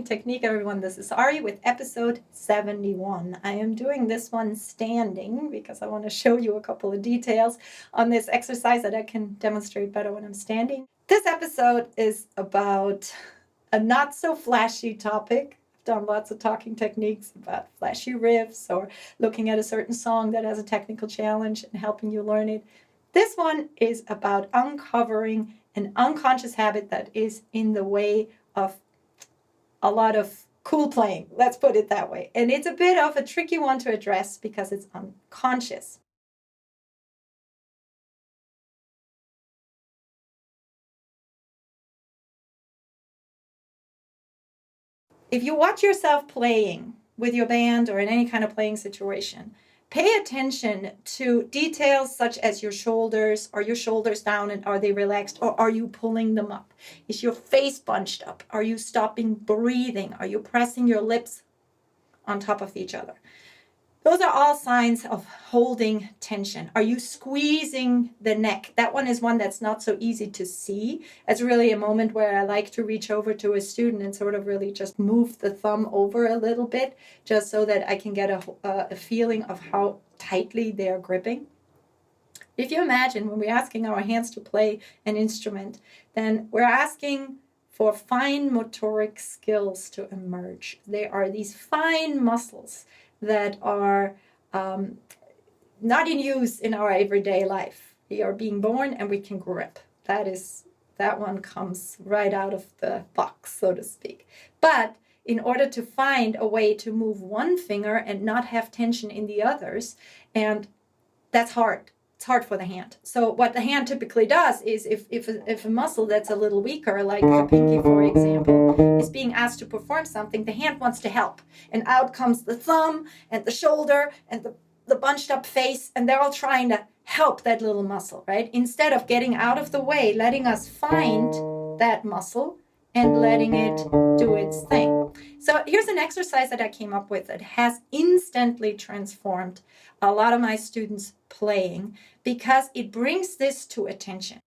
Talking Technique, everyone. This is Ari with episode 71. I am doing this one standing because I want to show you a couple of details on this exercise that I can demonstrate better when I'm standing. This episode is about a not so flashy topic. I've done lots of talking techniques about flashy riffs or looking at a certain song that has a technical challenge and helping you learn it. This one is about uncovering an unconscious habit that is in the way of a lot of cool playing, let's put it that way. And it's a bit of a tricky one to address because it's unconscious. If you watch yourself playing with your band or in any kind of playing situation, pay attention to details such as your shoulders. Are your shoulders down and are they relaxed, or are you pulling them up? Is your face bunched up? Are you stopping breathing? Are you pressing your lips on top of each other? Those are all signs of holding tension. Are you squeezing the neck? That one is one that's not so easy to see. It's really a moment where I like to reach over to a student and sort of really just move the thumb over a little bit, just so that I can get a feeling of how tightly they're gripping. If you imagine when we're asking our hands to play an instrument, then we're asking for fine motoric skills to emerge. They are these fine muscles that are not in use in our everyday life. We are being born and we can grip. That one comes right out of the box, so to speak. But in order to find a way to move one finger and not have tension in the others, and that's hard. It's hard for the hand. So what the hand typically does is if a muscle that's a little weaker, like the pinky, for example, is being asked to perform something, the hand wants to help. And out comes the thumb and the shoulder and the bunched up face, and they're all trying to help that little muscle, right? Instead of getting out of the way, letting us find that muscle and letting it do its thing. So here's an exercise that I came up with that has instantly transformed a lot of my students' playing because it brings this to attention.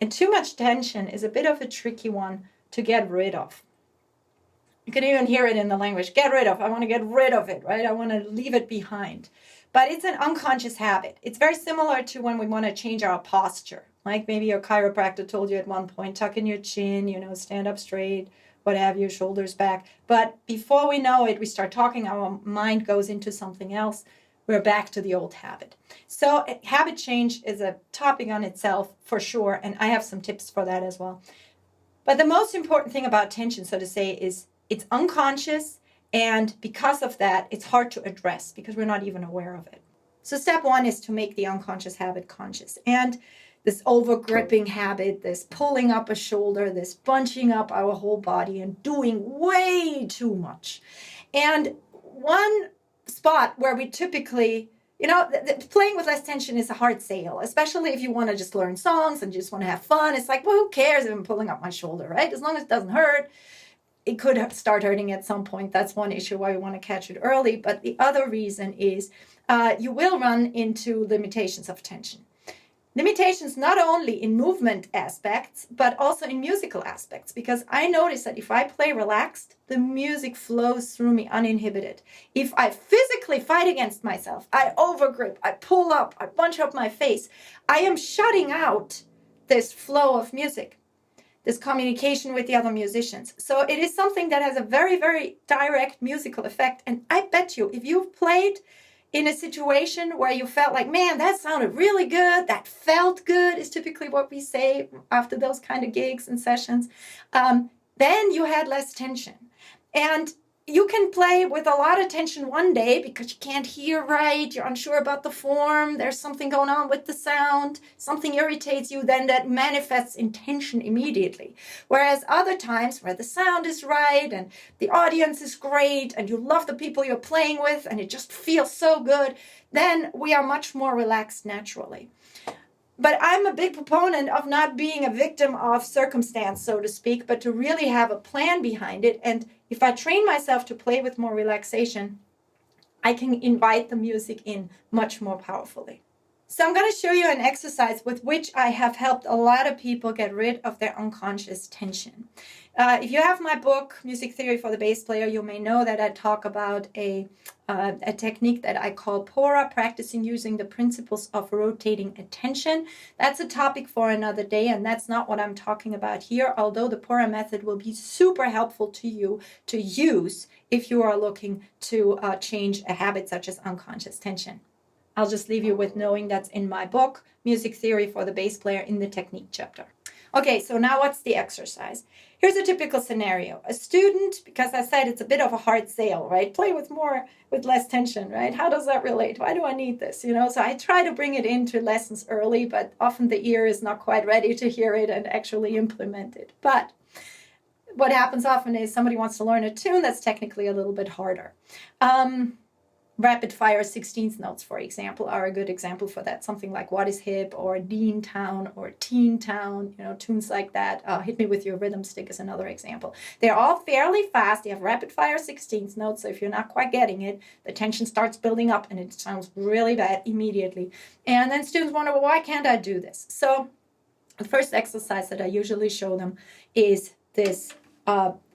And too much tension is a bit of a tricky one to get rid of. You can even hear it in the language, get rid of. I want to get rid of it, right? I want to leave it behind. But it's an unconscious habit. It's very similar to when we want to change our posture. Like maybe your chiropractor told you at one point, tuck in your chin, stand up straight, what have you, shoulders back. But before we know it, we start talking, our mind goes into something else. We're back to the old habit. So habit change is a topic on itself for sure. And I have some tips for that as well. But the most important thing about tension, so to say, is it's unconscious. And because of that, it's hard to address because we're not even aware of it. So step one is to make the unconscious habit conscious. And this over-gripping habit, this pulling up a shoulder, this bunching up our whole body and doing way too much. And one spot where we typically, playing with less tension is a hard sale, especially if you want to just learn songs and just want to have fun. It's like, well, who cares if I'm pulling up my shoulder, right? As long as it doesn't hurt. It could start hurting at some point. That's one issue why we want to catch it early. But the other reason is you will run into limitations of tension. Limitations not only in movement aspects, but also in musical aspects. Because I notice that if I play relaxed, the music flows through me uninhibited. If I physically fight against myself, I overgrip, I pull up, I bunch up my face, I am shutting out this flow of music, this communication with the other musicians. So it is something that has a very, very direct musical effect. And I bet you, if you've played in a situation where you felt like, man, that sounded really good, that felt good, is typically what we say after those kind of gigs and sessions, then you had less tension. And you can play with a lot of tension one day because you can't hear right, you're unsure about the form, there's something going on with the sound, something irritates you, then that manifests in tension immediately. Whereas other times where the sound is right and the audience is great and you love the people you're playing with and it just feels so good, then we are much more relaxed naturally. But I'm a big proponent of not being a victim of circumstance, so to speak, but to really have a plan behind it. And if I train myself to play with more relaxation, I can invite the music in much more powerfully. So I'm going to show you an exercise with which I have helped a lot of people get rid of their unconscious tension. If you have my book, Music Theory for the Bass Player, you may know that I talk about a technique that I call PORA, practicing using the principles of rotating attention. That's a topic for another day, and that's not what I'm talking about here, although the PORA method will be super helpful to you to use if you are looking to change a habit such as unconscious tension. I'll just leave you with knowing that's in my book, Music Theory for the Bass Player, in the technique chapter. Okay, so now what's the exercise? Here's a typical scenario. A student, because I said it's a bit of a hard sale, right? Play with less tension, right? How does that relate? Why do I need this? So I try to bring it into lessons early, but often the ear is not quite ready to hear it and actually implement it. But what happens often is somebody wants to learn a tune that's technically a little bit harder. Rapid fire 16th notes, for example, are a good example for that. Something like What is Hip or Dean Town or Teen Town, tunes like that. Hit Me With Your Rhythm Stick is another example. They're all fairly fast. They have rapid fire 16th notes, so if you're not quite getting it, the tension starts building up and it sounds really bad immediately. And then students wonder, well, why can't I do this? So the first exercise that I usually show them is this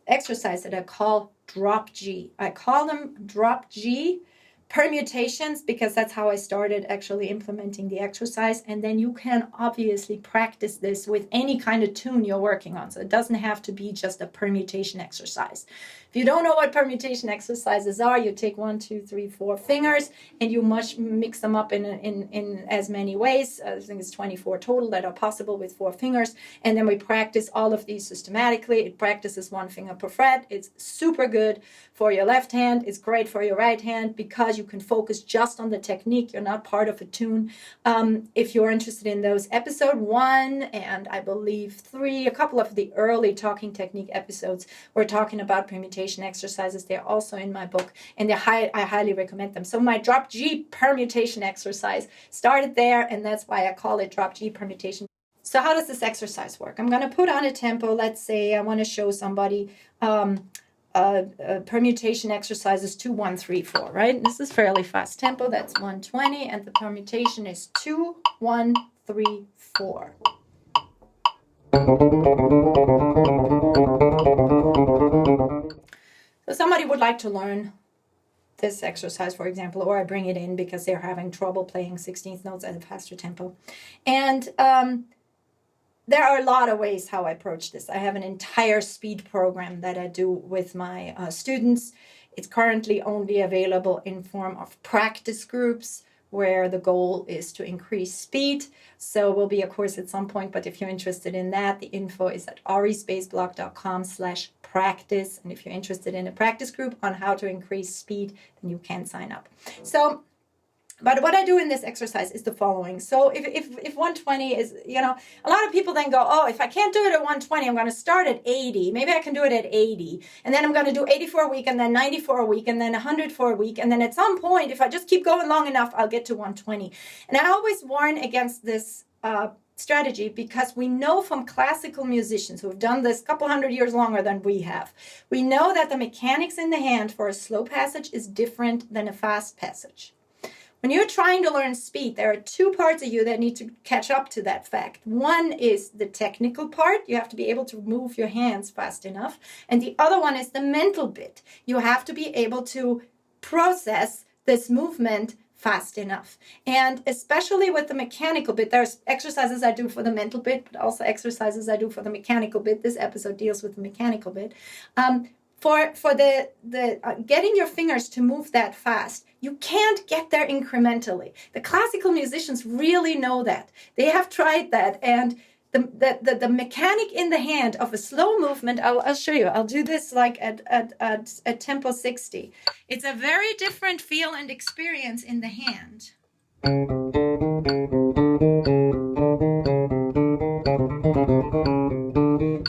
exercise that I call drop G. I call them drop G permutations because that's how I started actually implementing the exercise. And then you can obviously practice this with any kind of tune you're working on. So it doesn't have to be just a permutation exercise. If you don't know what permutation exercises are, you take 1, 2, 3, 4 fingers and you mix them up in as many ways. I think it's 24 total that are possible with 4 fingers. And then we practice all of these systematically. It practices 1 finger per fret. It's super good for your left hand. It's great for your right hand because you can focus just on the technique. You're not part of a tune. If you're interested in those, episode 1 and I believe 3, a couple of the early talking technique episodes, we're talking about permutation exercises. They're also in my book and I highly recommend them. So my drop G permutation exercise started there, and that's why I call it drop G permutation. So how does this exercise work? I'm going to put on a tempo. Let's say I want to show somebody permutation exercises 2, 1, 3, 4, right? This is fairly fast tempo. That's 120, and the permutation is 2, 1, 3, 4. So somebody would like to learn this exercise, for example, or I bring it in because they're having trouble playing 16th notes at a faster tempo. And there are a lot of ways how I approach this. I have an entire speed program that I do with my students. It's currently only available in form of practice groups where the goal is to increase speed. So will be a course at some point, but if you're interested in that, the info is at arispaceblock.com/practice. And if you're interested in a practice group on how to increase speed, then you can sign up. But what I do in this exercise is the following. So if 120 is, a lot of people then go, oh, if I can't do it at 120, I'm going to start at 80. Maybe I can do it at 80. And then I'm going to do 80 for a week, and then 90 for a week, and then 100 for a week. And then at some point, if I just keep going long enough, I'll get to 120. And I always warn against this strategy because we know from classical musicians who have done this a couple hundred years longer than we have, we know that the mechanics in the hand for a slow passage is different than a fast passage. When you're trying to learn speed, there are 2 parts of you that need to catch up to that fact. One is the technical part. You have to be able to move your hands fast enough. And the other one is the mental bit. You have to be able to process this movement fast enough. And especially with the mechanical bit, there's exercises I do for the mental bit, but also exercises I do for the mechanical bit. This episode deals with the mechanical bit. For the getting your fingers to move that fast, you can't get there incrementally. The classical musicians really know that. They have tried that, and the mechanic in the hand of a slow movement, I'll show you. I'll do this like at tempo 60. It's a very different feel and experience in the hand.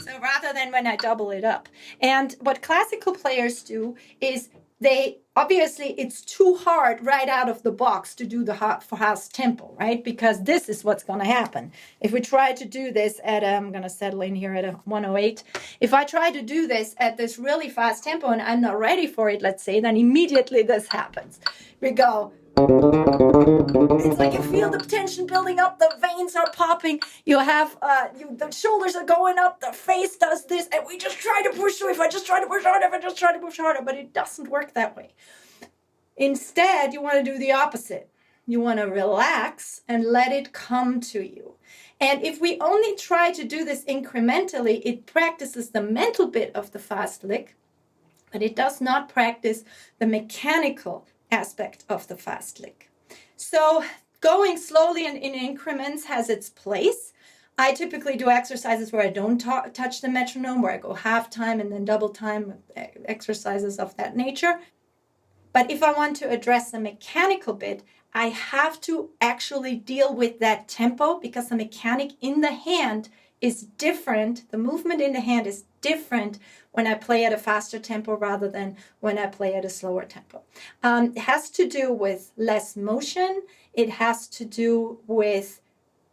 So rather than when I double it up. And what classical players do is it's too hard right out of the box to do the fast tempo, right? Because this is what's going to happen. If we try to do this at, I'm going to settle in here at a 108. If I try to do this at this really fast tempo and I'm not ready for it, let's say, then immediately this happens. We go It's like you feel the tension building up, the veins are popping, you have, the shoulders are going up, the face does this, and we just try to push through. If I just try to push harder, but it doesn't work that way. Instead, you want to do the opposite. You want to relax and let it come to you. And if we only try to do this incrementally, it practices the mental bit of the fast lick, but it does not practice the mechanical aspect of the fast lick. So going slowly and in increments has its place. I typically do exercises where I don't touch the metronome, where I go half time and then double time, exercises of that nature. But if I want to address the mechanical bit, I have to actually deal with that tempo, because the mechanic in the hand is different. The movement in the hand is different when I play at a faster tempo rather than when I play at a slower tempo. It has to do with less motion. It has to do with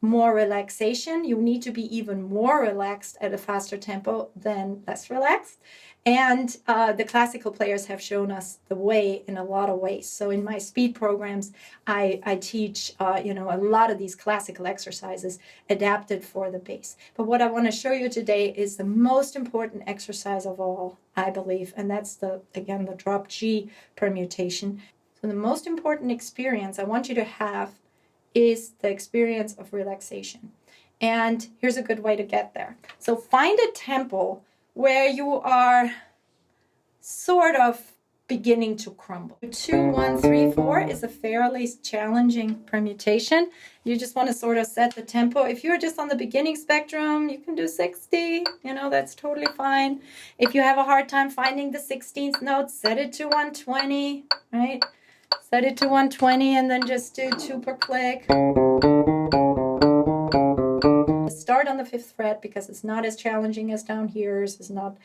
more relaxation. You need to be even more relaxed at a faster tempo than less relaxed. And the classical players have shown us the way in a lot of ways. So in my speed programs, I teach a lot of these classical exercises adapted for the bass. But what I want to show you today is the most important exercise of all, I believe, and that's the drop G permutation. So the most important experience I want you to have is the experience of relaxation. And here's a good way to get there. So find a tempo where you are sort of beginning to crumble. 2, 1, 3, 4 is a fairly challenging permutation. You just want to sort of set the tempo. If you're just on the beginning spectrum, you can do 60, that's totally fine. If you have a hard time finding the 16th note, set it to 120, right? Set it to 120 and then just do 2 per click. Start on the 5th fret because it's not as challenging as down here. It's not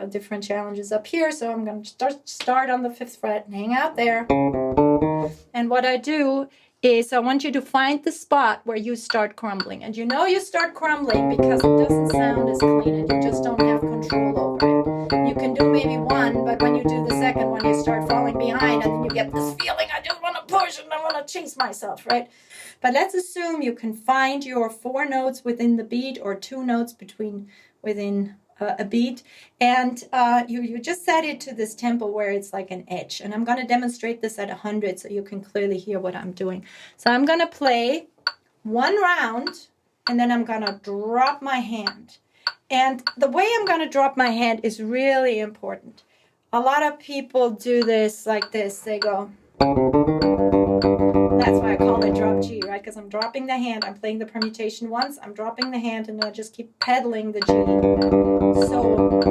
different challenges up here. So I'm going to start on the 5th fret and hang out there. And what I do is I want you to find the spot where you start crumbling. And you start crumbling because it doesn't sound as clean and you just don't have control over it. You can do maybe one, but when you do the second one, you start falling behind and then you get this feeling, I just want to push and I want to chase myself, right? But let's assume you can find your 4 notes within the beat or 2 notes within a beat, and you just set it to this tempo where it's like an edge. And I'm going to demonstrate this at 100 so you can clearly hear what I'm doing. So I'm going to play 1 round and then I'm going to drop my hand. And the way I'm going to drop my hand is really important. A lot of people do this like this. They go. That's why I call it drop G, right? Because I'm dropping the hand. I'm playing the permutation once. I'm dropping the hand, and I just keep pedaling the G. So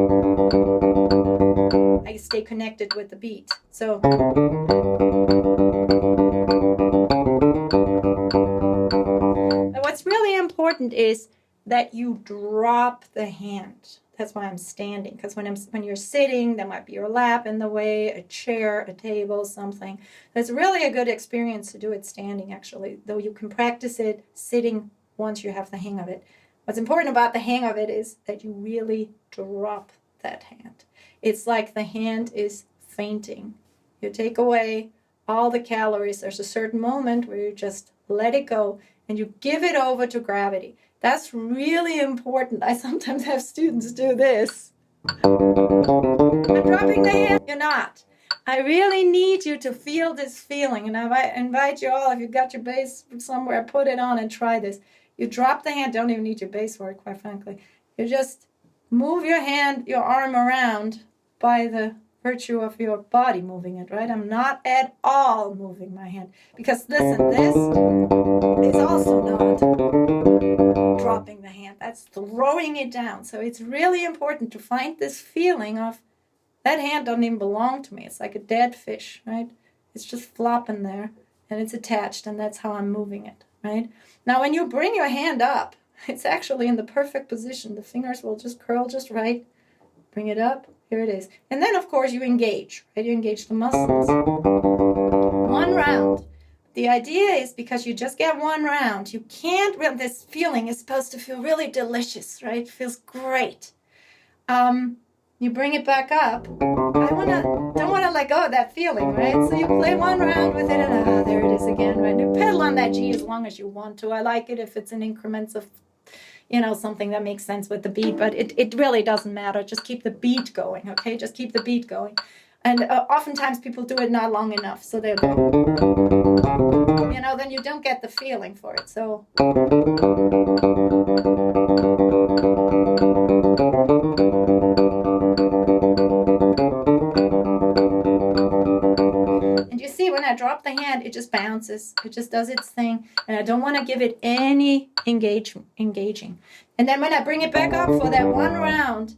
I stay connected with the beat. So what's really important is that you drop the hand. That's why I'm standing, because when you're sitting, there might be your lap in the way, a chair, a table, something. It's really a good experience to do it standing, actually, though you can practice it sitting once you have the hang of it. What's important about the hang of it is that you really drop that hand. It's like the hand is fainting. You take away all the calories. There's a certain moment where you just let it go and you give it over to gravity. That's really important. I sometimes have students do this. I'm dropping the hand. You're not. I really need you to feel this feeling. And I invite you all, if you've got your bass somewhere, put it on and try this. You drop the hand. Don't even need your bass work, quite frankly. You just move your hand, your arm around by the virtue of your body moving it, right? I'm not at all moving my hand. Because listen, this is also not dropping the hand. That's throwing it down. So it's really important to find this feeling of that hand doesn't even belong to me. It's like a dead fish, right? It's just flopping there and it's attached, and that's how I'm moving it, right? Now, when you bring your hand up, it's actually in the perfect position. The fingers will just curl just right. Bring it up. Here it is. And then, of course, you engage, right? You engage the muscles. 1 round. The idea is because you just get 1 round, you can't, this feeling is supposed to feel really delicious, right? It feels great. You bring it back up. Don't wanna let go of that feeling, right? So you play one round with it, and there it is again, right? You pedal on that G as long as you want to. I like it if it's in increments of, something that makes sense with the beat, but it really doesn't matter. Just keep the beat going, okay? Just keep the beat going. And oftentimes people do it not long enough, so they're, then you don't get the feeling for it. So. And you see, when I drop the hand, it just bounces. It just does its thing. And I don't want to give it any engaging. And then when I bring it back up for that one round,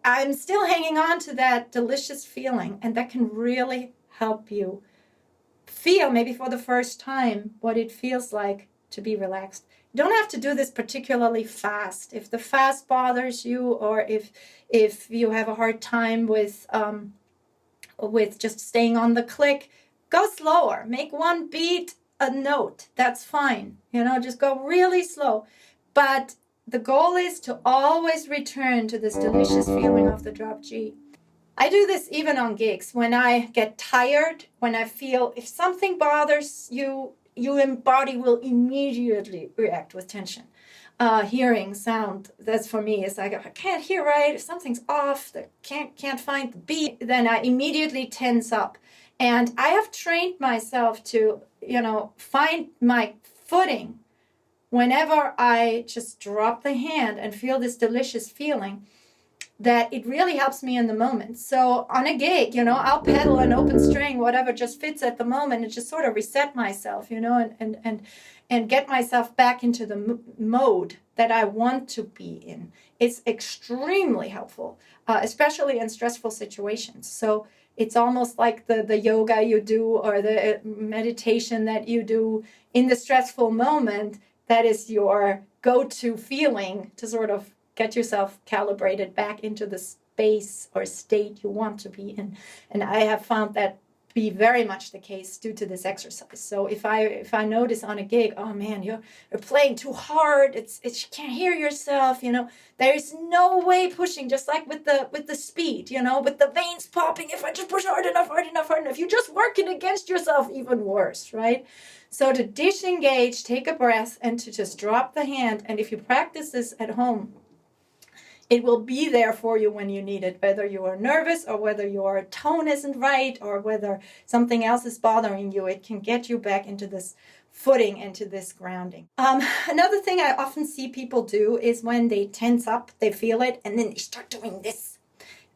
I'm still hanging on to that delicious feeling. And that can really help you feel, maybe for the first time, what it feels like to be relaxed. You don't have to do this particularly fast. If the fast bothers you, or if you have a hard time with just staying on the click, go slower. Make one beat a note. That's fine. Just go really slow. But the goal is to always return to this delicious feeling of the drop G. I do this even on gigs. When I get tired, when I feel if something bothers you, your body will immediately react with tension. Hearing sound, that's for me, is like, if I can't hear right, if something's off, can't find the beat, then I immediately tense up. And I have trained myself to, find my footing whenever I just drop the hand and feel this delicious feeling, that it really helps me in the moment. So on a gig, I'll pedal an open string, whatever just fits at the moment, and just sort of reset myself, and get myself back into the mode that I want to be in. It's extremely helpful, especially in stressful situations. So it's almost like the yoga you do, or the meditation that you do in the stressful moment. That is your go-to feeling to sort of get yourself calibrated back into the space or state you want to be in. And I have found that be very much the case due to this exercise. So if I notice on a gig, oh man, you're playing too hard, you can't hear yourself, there's no way pushing, just like with the speed, with the veins popping, if I just push hard enough, you're just working against yourself even worse, right? So to disengage, take a breath, and to just drop the hand. And if you practice this at home, it will be there for you when you need it, whether you are nervous or whether your tone isn't right or whether something else is bothering you. It can get you back into this footing, into this grounding. Another thing I often see people do is when they tense up, they feel it, and then they start doing this.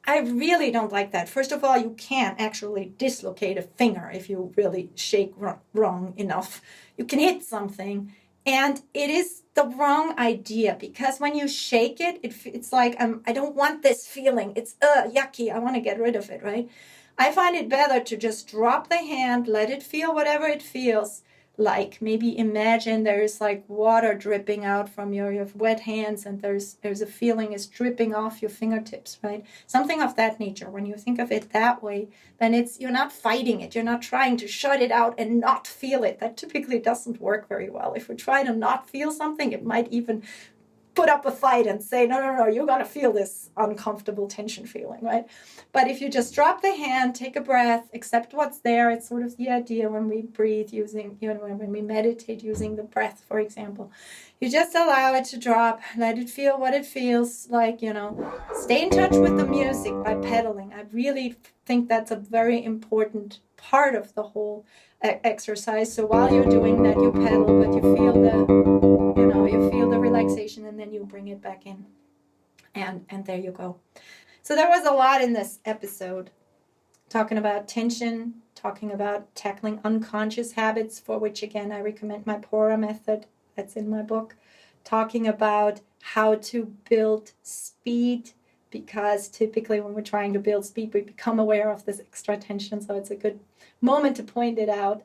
I really don't like that. First of all, you can't actually dislocate a finger if you really shake wrong enough. You can hit something. And it is the wrong idea, because when you shake it, it's like, I don't want this feeling. It's yucky. I want to get rid of it, right? I find it better to just drop the hand, let it feel whatever it feels like. Maybe imagine there's like water dripping out from you have wet hands, and there's a feeling is dripping off your fingertips, right? Something of that nature. When you think of it that way, then you're not fighting it. You're not trying to shut it out and not feel it. That typically doesn't work very well. If we try to not feel something, it might even put up a fight and say, no, you're going to feel this uncomfortable tension feeling, right? But if you just drop the hand, take a breath, accept what's there, it's sort of the idea when we breathe using, when we meditate using the breath, for example. You just allow it to drop, let it feel what it feels like, Stay in touch with the music by pedaling. I really think that's a very important part of the whole exercise. So while you're doing that, you pedal, but you feel the relaxation, and then you bring it back in, and there you go. So there was a lot in this episode, talking about tension, talking about tackling unconscious habits, for which again I recommend my Pora method, that's in my book, talking about how to build speed, because typically when we're trying to build speed, we become aware of this extra tension, so it's a good moment to point it out.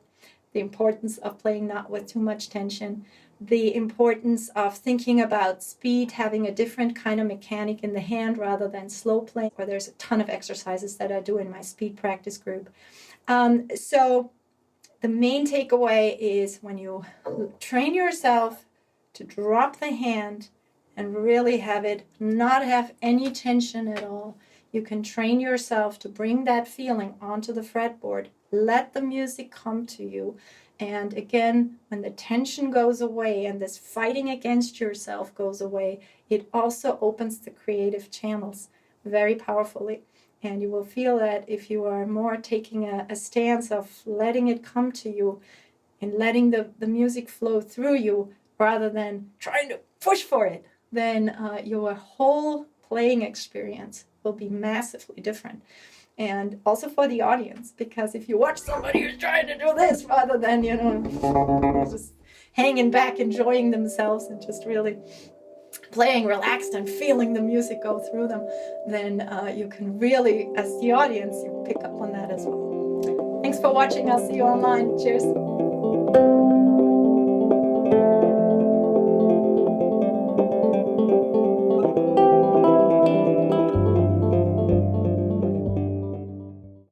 The importance of playing not with too much tension, the importance of thinking about speed, having a different kind of mechanic in the hand rather than slow playing, where there's a ton of exercises that I do in my speed practice group. So the main takeaway is, when you train yourself to drop the hand and really have it not have any tension at all, you can train yourself to bring that feeling onto the fretboard. Let the music come to you. And again, when the tension goes away and this fighting against yourself goes away, it also opens the creative channels very powerfully. And you will feel that if you are more taking a stance of letting it come to you and letting the music flow through you rather than trying to push for it, then your whole playing experience will be massively different. And also for the audience, because if you watch somebody who's trying to do this rather than, just hanging back, enjoying themselves and just really playing relaxed and feeling the music go through them, then you can really, as the audience, you pick up on that as well. Thanks for watching. I'll see you online. Cheers.